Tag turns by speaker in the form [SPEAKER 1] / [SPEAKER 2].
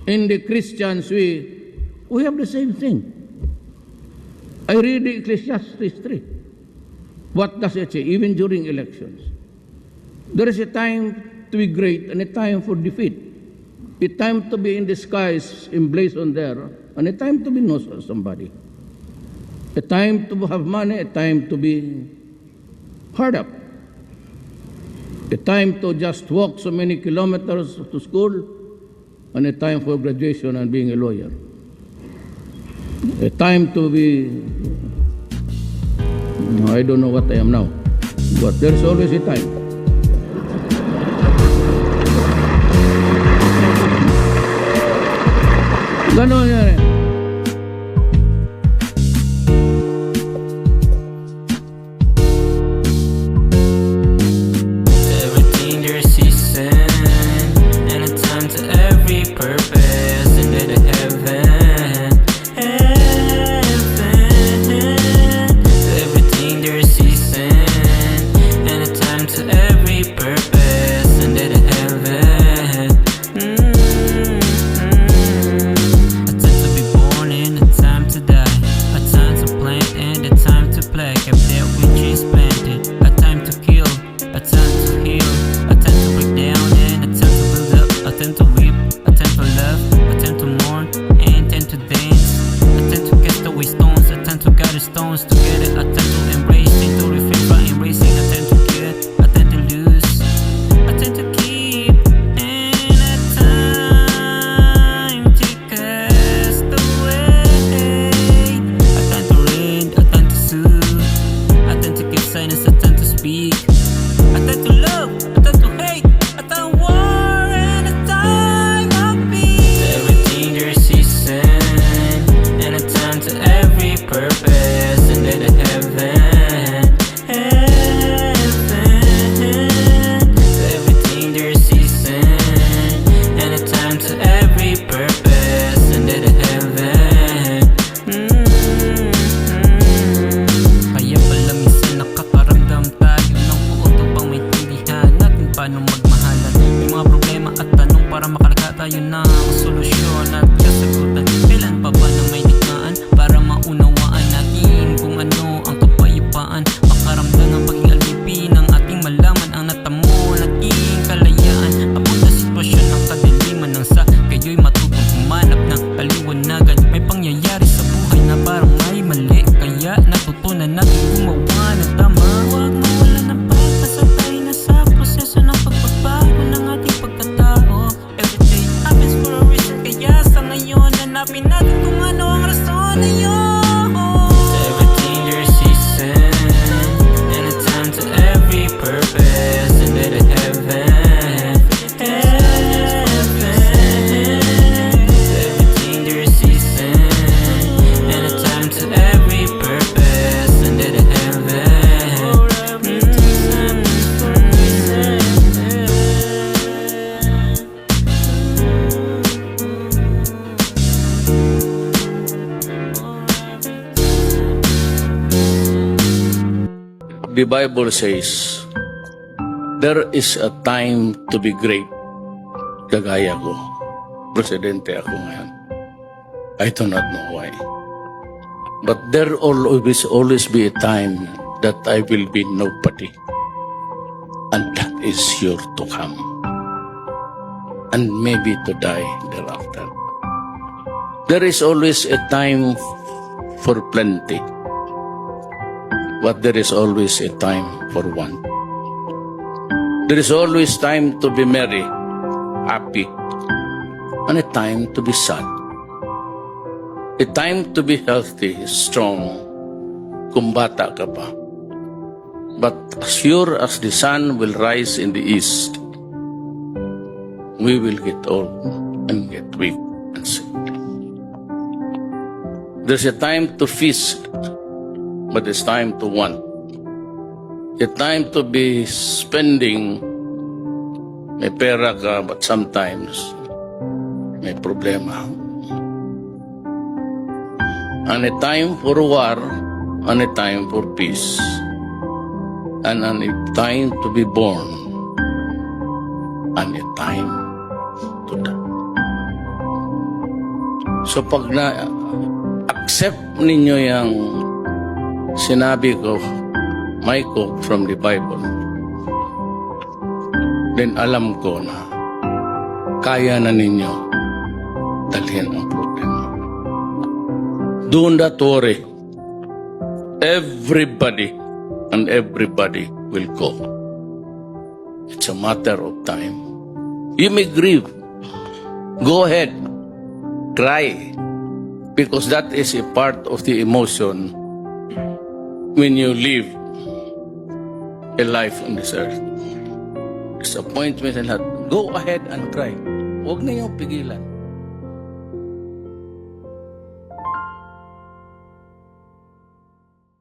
[SPEAKER 1] in the Christians, we have the same thing. I read Ecclesiastes 3. What does it say? Even during elections, there is a time to be great and a time for defeat. A time to be in disguise, emblazoned there, and a time to be known as somebody. A time to have money, a time to be hard up. A time to just walk so many kilometers to school, and a time for graduation and being a lawyer. A time to be, I don't know what I am now, but there's always a time. Ganon yan eh.
[SPEAKER 2] Everything there's season, and a time to every purpose, and then to heaven, everything there's season, and a time to every purpose, and then to heaven. A time to be born and a time to die, a time to plant and a time to pluck up that which is planted, a time to kill, a time to heal, a time to break down and a time to build up, a time to weep, a time to love, a time to mourn and a time to dance, a time to cast away stones, a time to gather stones together, a time to embrace and to refrain from embracing, a time to kill, a time to lose, a time to keep, and a time to cast away, a time to read, a time to soothe, a time to keep silence, a time to speak, a time to love, a time to hate, a time war, and a time of peace. Everything there's season, and a time to every purpose, and then to heaven, everything there's season, and a time to every purpose, and then to heaven. Kaya pala minsan nakakaramdam tayo ng buot upang maintindihan natin paano magmahalan. May mga problema at tanong para makalagay tayo ng solusyon at kasagutan. Kailan pa ba na may digmaan para maunawaan natin kung ano ang kapayapaan? Makaramdam ng paging alipin ng ating malaman ang natamo naging kalayaan. Papunta sitwasyon ng kadiliman nang sa kayo'y matutong humanap ng kaliwanagan. May pangyayari sa buhay na parang may mali, kaya natutunan natin gumawa ng tama. Huwag mawala ng pag-asa, tayo na sa proseso ng pagbabago ng ating pagkatao. Everyday happens for a reason, kaya sa ngayon hanapin natin kung ano ang rason na yun. Everything there's season, and a time to every purpose, and then to heaven, everything there's season, and a time to every purpose, and then to heaven.
[SPEAKER 1] The Bible says, there is a time to be great. Kagaya ko. Presidente ako ngayon. I do not know why. But there will always be a time that I will be nobody. And that is sure to come. And maybe to die thereafter. There is always a time for plenty. But there is always a time for want. There is always time to be merry, happy, and a time to be sad. A time to be healthy, strong, kung bata ka pa. But as sure as the sun will rise in the east, we will get old and get weak and sick. There's a time to feast, but it's time to want. A time to be spending, may pera ka, but sometimes may problema. And a time for war, and a time for peace. And a time to be born, and a time to die. So pag na-accept ninyo yung sinabi ko, my quote from the Bible, then alam ko na kaya na ninyo dalhin ang problema. Do not worry. Everybody will go. It's a matter of time. You may grieve. Go ahead. Cry. Because that is a part of the emotion when you live a life on this earth. Disappointment and lahat. Go ahead and cry. Huwag na yung pigilan.